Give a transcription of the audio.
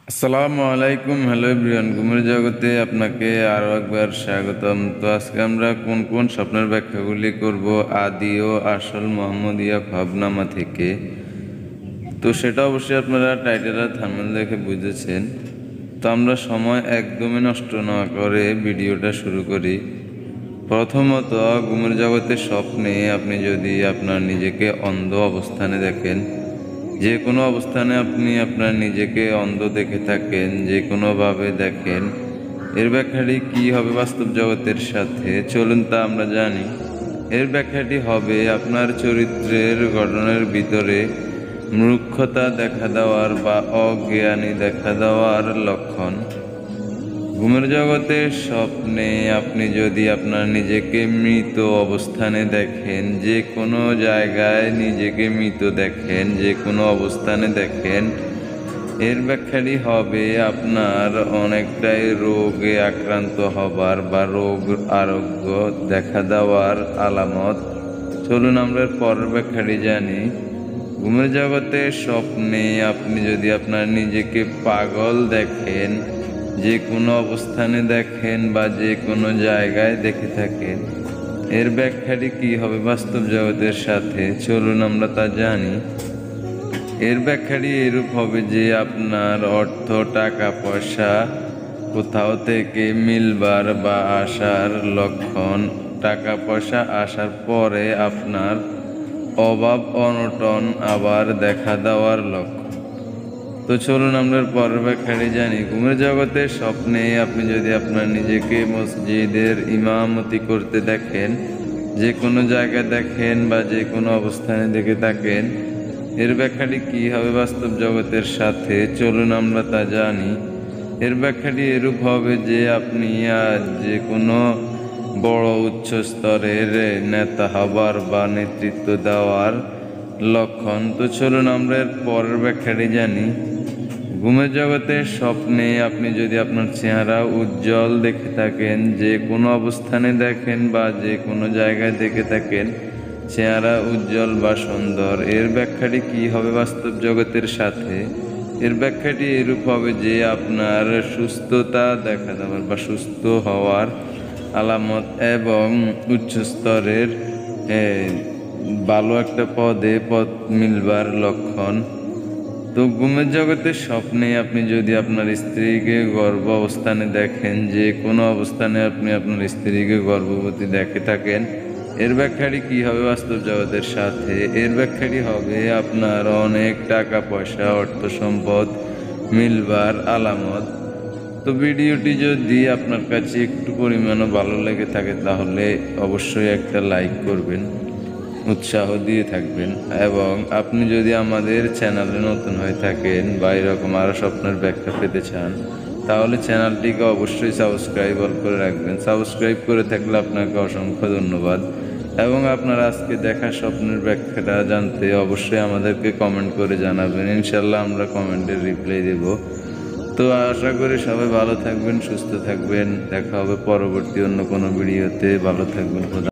আসসালামু আলাইকুম। Hello everyone, ঘুমের জগতে আপনাকে আরও একবার স্বাগতম। তো আজকে আমরা কোন কোন স্বপ্নের ব্যাখ্যাগুলি করব আদি ও আসল মোহাম্মদিয়া ভাবনামা থেকে। তো সেটা অবশ্যই আপনারা টাইটেল আর থাম্বনেল দেখে বুঝেছেন। তো আমরা সময় একদমই নষ্ট না করে ভিডিওটা শুরু করি। প্রথমত, ঘুমের জগতের স্বপ্নে আপনি যদি আপনার নিজেকে অন্ধ অবস্থানে দেখেন, যে কোনো অবস্থানে আপনি আপনার নিজেকে অন্ধ দেখে থাকেন, যে কোনোভাবে দেখেন, এর ব্যাখ্যাটি কী হবে বাস্তব জগতের সাথে, চলুন তা আমরা জানি। এর ব্যাখ্যাটি হবে আপনার চরিত্রের গঠনের ভিতরে মূর্খতা দেখা দেওয়ার বা অজ্ঞানী দেখা দেওয়ার লক্ষণ। ঘুমের জগতে স্বপ্নে আপনি যদি আপনার নিজেকে মৃত অবস্থানে দেখেন, যে কোনো জায়গায় নিজেকে মৃত দেখেন, যে কোনো অবস্থানে দেখেন, এর ব্যাখ্যাটি হবে আপনার অনেকটাই রোগে আক্রান্ত হবার বা রোগ আরোগ্য দেখা দেওয়ার আলামত। চলুন আমরা পরের ব্যাখ্যাটি জানি। ঘুমের জগতে স্বপ্নে আপনি যদি আপনার নিজেকে পাগল দেখেন, যে কোনো অবস্থানে দেখেন বা যে কোনো জায়গায় দেখে থাকেন, এর ব্যাখ্যাটি কী হবে বাস্তব জগতের সাথে, চলুন আমরা তা জানি। এর ব্যাখ্যাটি এরূপ হবে যে আপনার অর্থ টাকা পয়সা কোথাও থেকে মিলবার বা আসার লক্ষণ, টাকা পয়সা আসার পরে আপনার অভাব অনটন আবার দেখা দেওয়ার লক্ষণ। তো চলুন আমরা পরের ব্যাখ্যাটি জানি। ঘুমের জগতে স্বপ্নে আপনি যদি আপনার নিজেকে মসজিদের ইমামতি করতে দেখেন, যে কোনো জায়গায় দেখেন বা যে কোনো অবস্থানে দেখে থাকেন, এর ব্যাখ্যাটি কী হবে বাস্তব জগতের সাথে, চলুন আমরা তা জানি। এর ব্যাখ্যাটি এরূপ হবে যে আপনি যে কোনো বড় উচ্চ স্তরের নেতা হবার বা নেতৃত্ব দেওয়ার লক্ষণ। তো চলুন আমরা এর পরের ব্যাখ্যাটি জানি। ঘুমের জগতে স্বপ্নে আপনি যদি আপনার চেহারা উজ্জ্বল দেখে থাকেন, যে কোনো অবস্থানে দেখেন বা যে কোনো জায়গায় দেখে থাকেন, চেহারা উজ্জ্বল বা সুন্দর, এর ব্যাখ্যাটি কী হবে বাস্তব জগতের সাথে। এর ব্যাখ্যাটি এরূপ হবে যে আপনার সুস্থতা দেখা দেওয়ার বা সুস্থ হওয়ার আলামত এবং উচ্চ স্তরের ভালো একটা পদ মিলবার লক্ষণ। তো ঘুমের জগতের স্বপ্নে আপনি যদি আপনার স্ত্রীকে গর্ভ অবস্থানে দেখেন, যে কোনো অবস্থানে আপনি আপনার স্ত্রীকে গর্ভবতী দেখে থাকেন, এর ব্যাখ্যাটি কী হবে বাস্তব জগতের সাথে। এর ব্যাখ্যাটি হবে আপনার অনেক টাকা পয়সা অর্থ সম্পদ মিলবার আলামত। তো ভিডিওটি যদি আপনার কাছে একটু পরিমাণও ভালো লেগে থাকে তাহলে অবশ্যই একটা লাইক করবেন, উৎসাহ দিয়ে থাকবেন। এবং আপনি যদি আমাদের চ্যানেলে নতুন হয়ে থাকেন বা এরকম আরও স্বপ্নের ব্যাখ্যা পেতে চান, তাহলে চ্যানেলটিকে অবশ্যই সাবস্ক্রাইব করে রাখবেন। সাবস্ক্রাইব করে থাকলে আপনাকে অসংখ্য ধন্যবাদ। এবং আপনার আজকে দেখা স্বপ্নের ব্যাখ্যাটা জানতে অবশ্যই আমাদেরকে কমেন্ট করে জানাবেন, ইনশাল্লাহ আমরা কমেন্টের রিপ্লাই দেব। তো আশা করি সবাই ভালো থাকবেন, সুস্থ থাকবেন। দেখা হবে পরবর্তী অন্য কোনো ভিডিওতে। ভালো থাকবেন।